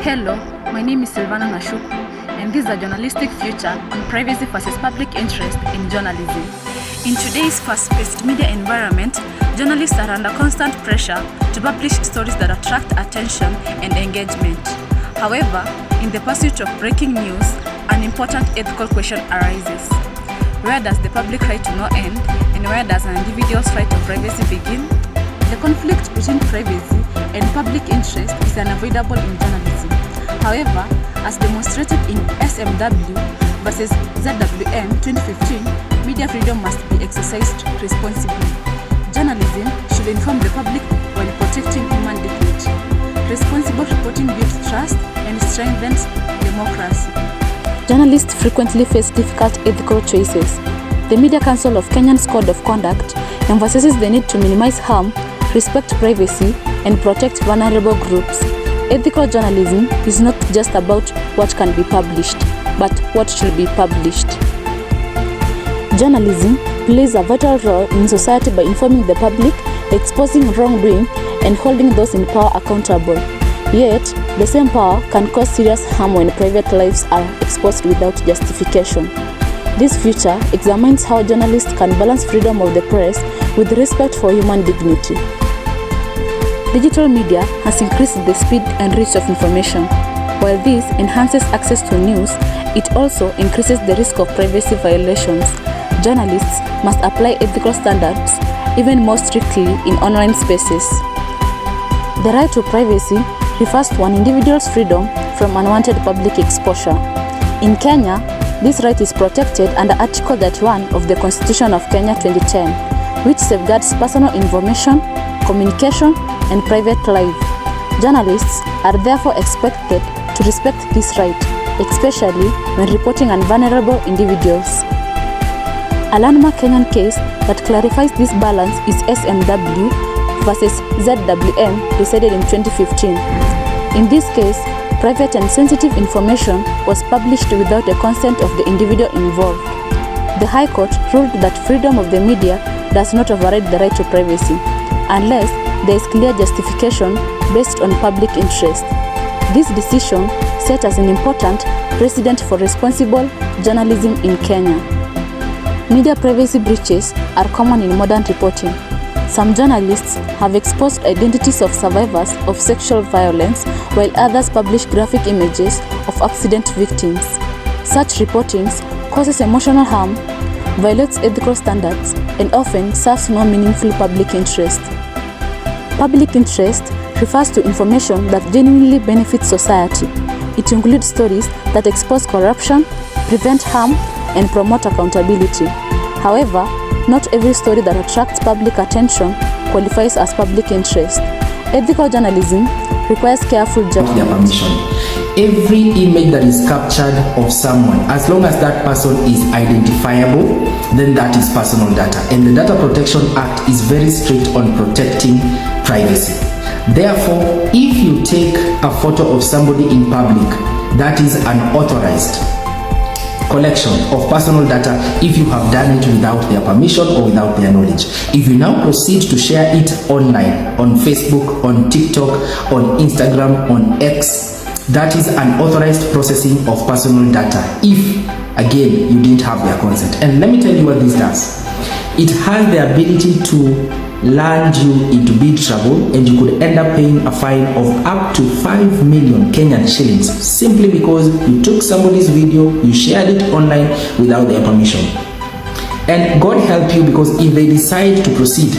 Hello, my name is Silvana Nashuku, and this is a journalistic future on privacy versus public interest in journalism. In today's fast-paced media environment, journalists are under constant pressure to publish stories that attract attention and engagement. However, in the pursuit of breaking news, an important ethical question arises. Where does the public right to know end, and where does an individual's right to privacy begin? The conflict between privacy and public interest is unavoidable in journalism. However, as demonstrated in SMW versus ZWM 2015, media freedom must be exercised responsibly. Journalism should inform the public while protecting human dignity. Responsible reporting builds trust and strengthens democracy. Journalists frequently face difficult ethical choices. The Media Council of Kenya's Code of Conduct emphasizes the need to minimize harm, respect privacy, and protect vulnerable groups. Ethical journalism is not just about what can be published, but what should be published. Journalism plays a vital role in society by informing the public, exposing wrongdoing, and holding those in power accountable. Yet, the same power can cause serious harm when private lives are exposed without justification. This feature examines how journalists can balance freedom of the press with respect for human dignity. Digital media has increased the speed and reach of information. While this enhances access to news, it also increases the risk of privacy violations. Journalists must apply ethical standards even more strictly in online spaces. The right to privacy refers to an individual's freedom from unwanted public exposure. In Kenya, this right is protected under Article 31 of the Constitution of Kenya 2010, which safeguards personal information, communication, and private life. Journalists are therefore expected to respect this right, especially when reporting on vulnerable individuals. A landmark Kenyan case that clarifies this balance is SMW versus ZWM, decided in 2015. In this case, private and sensitive information was published without the consent of the individual involved. The High Court ruled that freedom of the media does not override the right to privacy, unless there is clear justification based on public interest. This decision set as an important precedent for responsible journalism in Kenya. Media privacy breaches are common in modern reporting. Some journalists have exposed identities of survivors of sexual violence, while others publish graphic images of accident victims. Such reportings causes emotional harm, violates ethical standards, and often serves no meaningful public interest. Public interest refers to information that genuinely benefits society. It includes stories that expose corruption, prevent harm, and promote accountability. However, not every story that attracts public attention qualifies as public interest. Ethical journalism requires careful judgment. Their permission. Every image that is captured of someone, as long as that person is identifiable, then that is personal data. And the Data Protection Act is very strict on protecting privacy. Therefore, if you take a photo of somebody in public, that is unauthorized collection of personal data if you have done it without their permission or without their knowledge. If you now proceed to share it online, on Facebook, on TikTok, on Instagram, on X, that is unauthorized processing of personal data if, again, you didn't have their consent. And let me tell you what this does. It has the ability to land you into big trouble, and you could end up paying a fine of up to 5 million Kenyan shillings simply because you took somebody's video, you shared it online without their permission. And God help you, because if they decide to proceed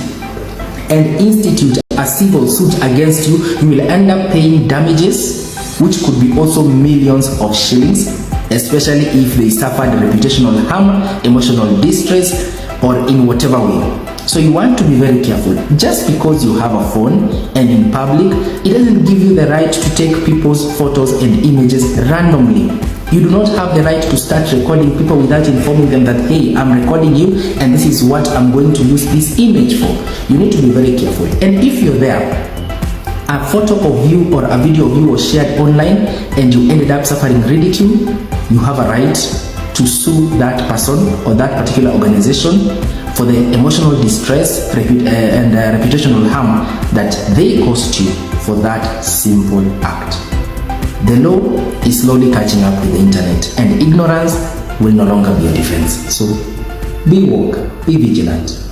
and institute a civil suit against you, you will end up paying damages, which could be also millions of shillings, especially if they suffered reputational harm, emotional distress, or in whatever way. So you want to be very careful. Just because you have a phone and in public, it doesn't give you the right to take people's photos and images randomly. You do not have the right to start recording people without informing them that, hey, I'm recording you and this is what I'm going to use this image for. You need to be very careful. And if you're there, a photo of you or a video of you was shared online and you ended up suffering ridicule, you have a right to sue that person or that particular organization for the emotional distress and reputational harm that they caused you for that simple act. The law is slowly catching up with the internet, and ignorance will no longer be a defense. So be woke, be vigilant.